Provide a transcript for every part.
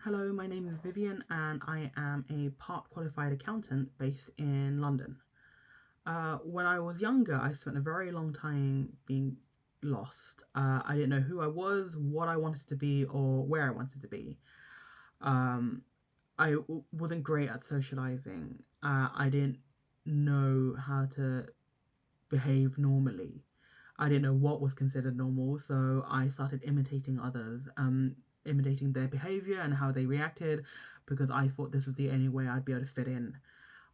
Hello, my name is Vivian and I am a part qualified accountant based in London. When I was younger, I spent a very long time being lost. I didn't know who I was, what I wanted to be, or where I wanted to be. Um, wasn't great at socializing. I didn't know how to behave normally. I didn't know what was considered normal, so I started imitating others, imitating their behavior and how they reacted because I thought this was the only way I'd be able to fit in.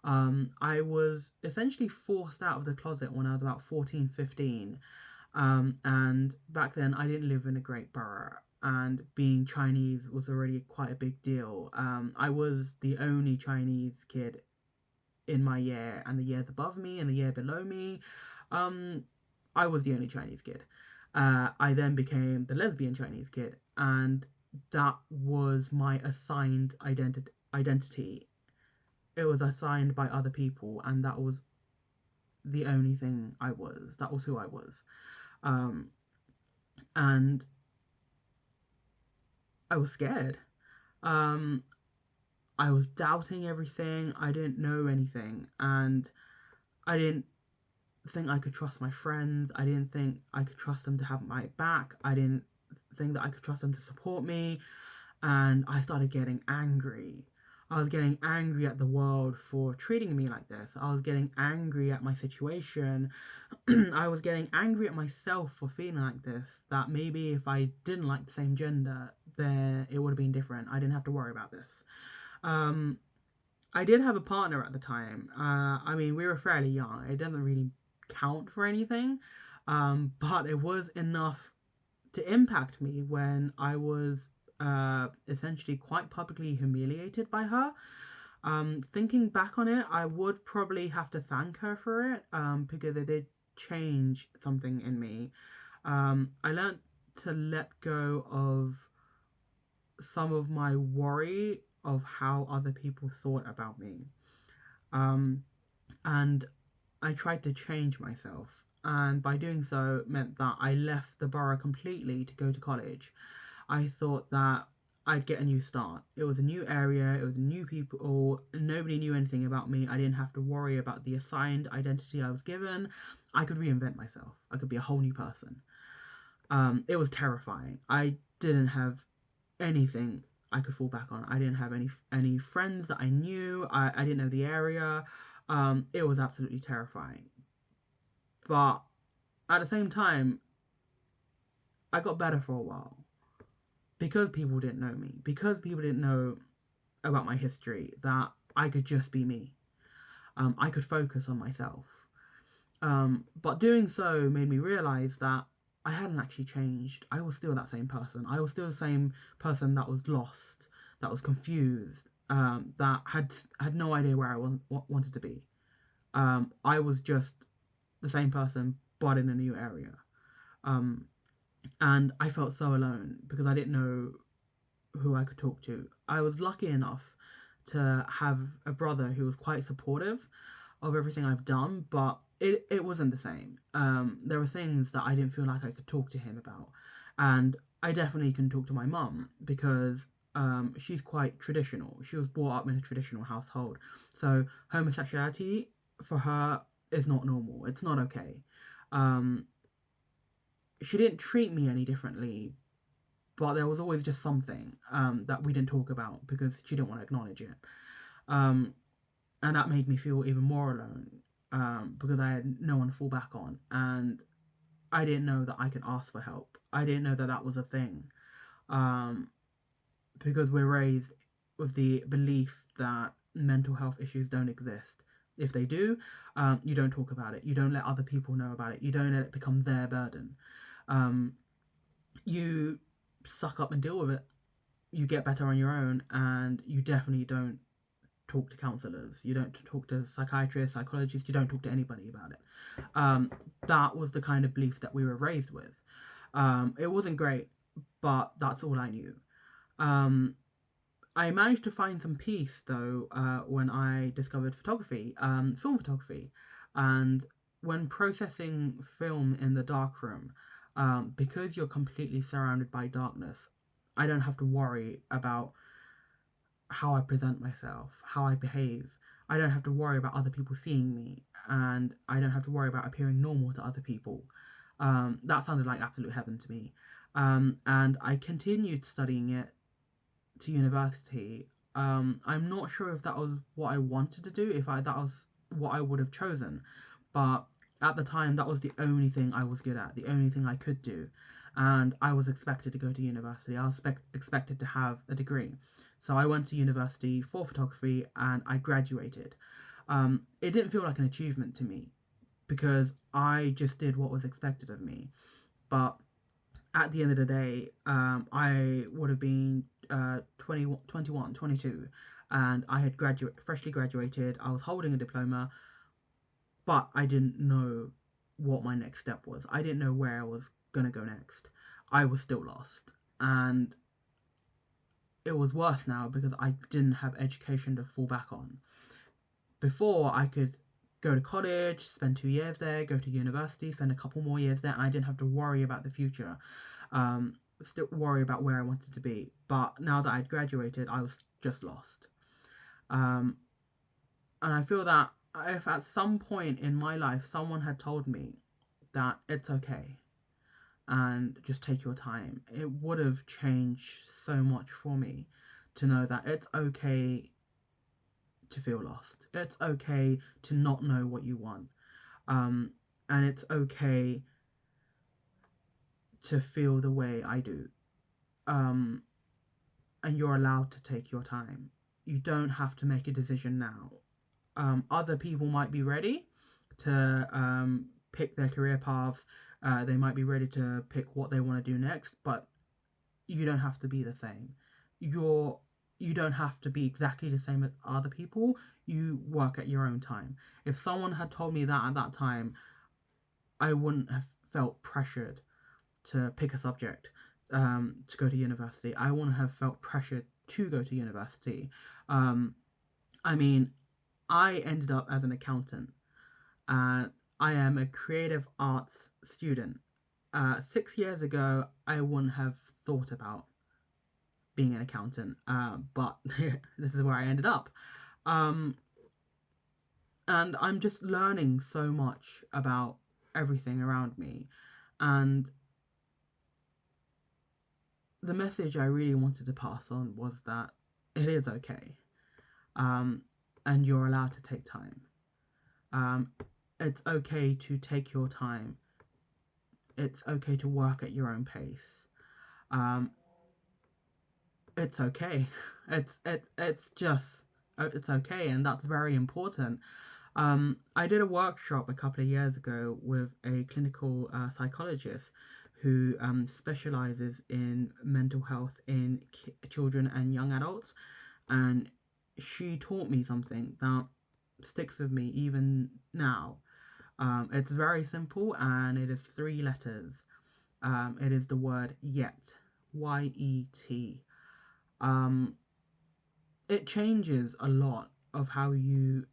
I was essentially forced out of the closet when I was about 14, 15. And back then, I didn't live in a great borough, and being Chinese was already quite a big deal. I was the only Chinese kid in my year, and the years above me and the year below me, um, I was the only Chinese kid. I then became the lesbian Chinese kid, and that was my assigned identity. It was assigned by other people, and that was the only thing I was. That was who I was. Um, and I was scared. Um, I was doubting everything. I didn't know anything, and I didn't think I could trust my friends. I didn't think I could trust them to have my back. I didn't think that I could trust them to support me. And I started getting angry. I was getting angry at the world for treating me like this. I was getting angry at my situation. I was getting angry at myself for feeling like this. That maybe if I didn't like the same gender, then it would have been different. I didn't have to worry about this. Um, I did have a partner at the time. I mean, we were fairly young. It doesn't really count for anything, but it was enough to impact me when I was essentially quite publicly humiliated by her. Thinking back on it, I would probably have to thank her for it because it did change something in me. I learned to let go of some of my worry of how other people thought about me. Um, and I tried to change myself. And by doing so, meant that I left the borough completely to go to college. I thought that I'd get a new start. It was a new area, it was new people, nobody knew anything about me. I didn't have to worry about the assigned identity I was given. I could reinvent myself, I could be a whole new person. It was terrifying. I didn't have anything I could fall back on. I didn't have any friends that I knew. I didn't know the area. It was absolutely terrifying. But at the same time, I got better for a while because people didn't know me, because people didn't know about my history, that I could just be me. I could focus on myself. But doing so made me realize that I hadn't actually changed. I was still that same person. I was still the same person that was lost, that was confused, that had no idea where I wanted to be. I was just the same person, but in a new area. Um, and I felt so alone because I didn't know who I could talk to. I was lucky enough to have a brother who was quite supportive of everything I've done, but it wasn't the same. There were things that I didn't feel like I could talk to him about, and I definitely can talk to my mum because she's quite traditional. She was brought up in a traditional household, so homosexuality for her is not normal. It's not okay. Um, she didn't treat me any differently, but there was always just something that we didn't talk about because she didn't want to acknowledge it. Um, and that made me feel even more alone because I had no one to fall back on, and I didn't know that I could ask for help. I didn't know that that was a thing um, because we're raised with the belief that mental health issues don't exist. If they do, you don't talk about it. You don't let other people know about it. You don't let it become their burden. Um, you suck up and deal with it. You get better on your own, and you definitely don't talk to counselors. You don't talk to psychiatrists, psychologists. You don't talk to anybody about it. Um, that was the kind of belief that we were raised with. It wasn't great, but that's all I knew. Um, I managed to find some peace though when I discovered photography, film photography, and when processing film in the darkroom, because you're completely surrounded by darkness, I don't have to worry about how I present myself, how I behave. I don't have to worry about other people seeing me, and I don't have to worry about appearing normal to other people. That sounded like absolute heaven to me. And I continued studying it to university. I'm not sure if that was what I wanted to do, if that was what I would have chosen, but at the time that was the only thing I was good at, the only thing I could do, and I was expected to go to university. I was expected to have a degree, so I went to university for photography and I graduated. It didn't feel like an achievement to me because I just did what was expected of me, but at the end of the day, I would have been 20, 21, 22, and I had freshly graduated. I was holding a diploma, but I didn't know what my next step was. I didn't know where I was going to go next. I was still lost. And it was worse now because I didn't have education to fall back on. Before, I could go to college, spend 2 years there, go to university, spend a couple more years there, and I didn't have to worry about the future. Still worry about where I wanted to be. But now that I'd graduated, I was just lost. Um, and I feel that if at some point in my life someone had told me that it's okay and just take your time, it would have changed so much for me to know that it's okay to feel lost. It's okay to not know what you want. And it's okay to feel the way I do. And you're allowed to take your time. You don't have to make a decision now. Other people might be ready to pick their career paths. They might be ready to pick what they want to do next, but you don't have to be the same. You don't have to be exactly the same as other people. You work at your own time. If someone had told me that at that time, I wouldn't have felt pressured to pick a subject to go to university. I wouldn't have felt pressured to go to university. I mean, I ended up as an accountant, and I am a creative arts student. 6 years ago, I wouldn't have thought about being an accountant, but this is where I ended up. Um, and I'm just learning so much about everything around me. And the message I really wanted to pass on was that it is okay. And you're allowed to take time. It's okay to take your time. It's okay to work at your own pace. It's okay. It's just it's okay, and that's very important. I did a workshop a couple of years ago with a clinical psychologist who specializes in mental health in children and young adults, and she taught me something that sticks with me even now. It's very simple, and it is 3 letters. It is the word yet, YET. Um, it changes a lot of how you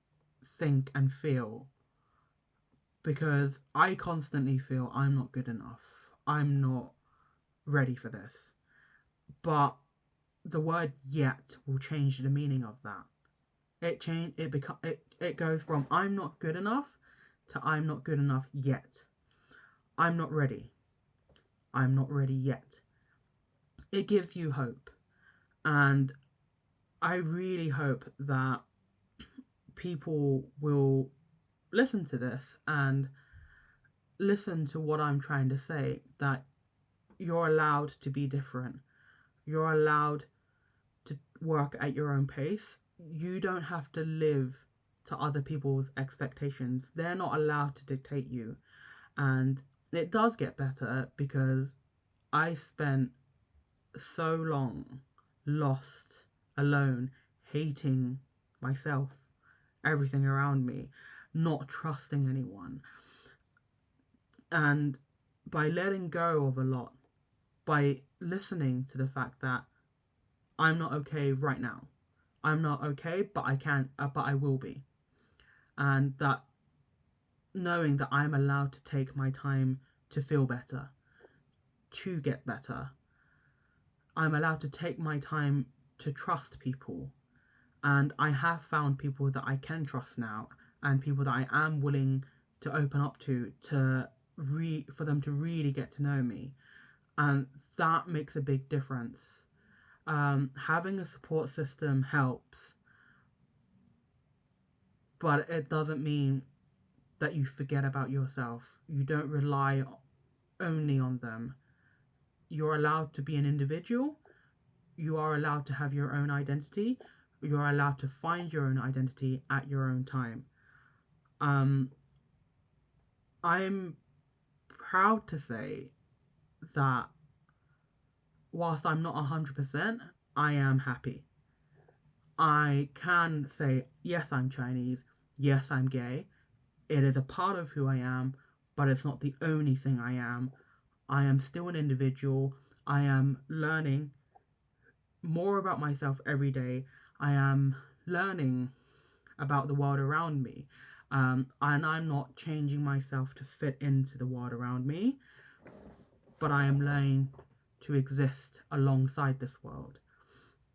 think and feel, because I constantly feel I'm not good enough. I'm not ready for this. But the word yet will change the meaning of that. It goes from I'm not good enough to I'm not good enough yet. I'm not ready. I'm not ready yet. It gives you hope. And I really hope that people will listen to this and listen to what I'm trying to say, that you're allowed to be different. You're allowed to work at your own pace. You don't have to live to other people's expectations. They're not allowed to dictate you. And it does get better because I spent so long lost, alone, hating myself, everything around me, not trusting anyone. And by letting go of a lot, by listening to the fact that I'm not okay right now, I'm not okay, but I will be. And that knowing that I'm allowed to take my time to feel better, to get better. I'm allowed to take my time to trust people. And I have found people that I can trust now, and people that I am willing to open up to for them to really get to know me, and that makes a big difference. Having a support system helps, but it doesn't mean that you forget about yourself. You don't rely only on them. You're allowed to be an individual. You are allowed to have your own identity. You are allowed to find your own identity at your own time. Um, I'm proud to say that whilst I'm not 100%, I am happy. I can say, yes, I'm Chinese. Yes, I'm gay. It is a part of who I am, but it's not the only thing I am. I am still an individual. I am learning more about myself every day. I am learning about the world around me. And I'm not changing myself to fit into the world around me, but I am learning to exist alongside this world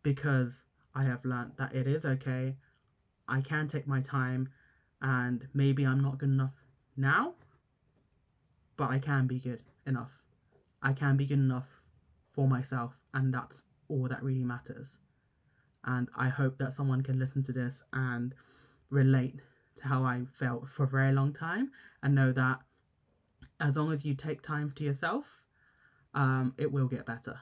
because I have learned that it is okay. I can take my time, and maybe I'm not good enough now, but I can be good enough. I can be good enough for myself, and that's all that really matters. And I hope that someone can listen to this and relate to how I felt for a very long time and know that as long as you take time to yourself, it will get better.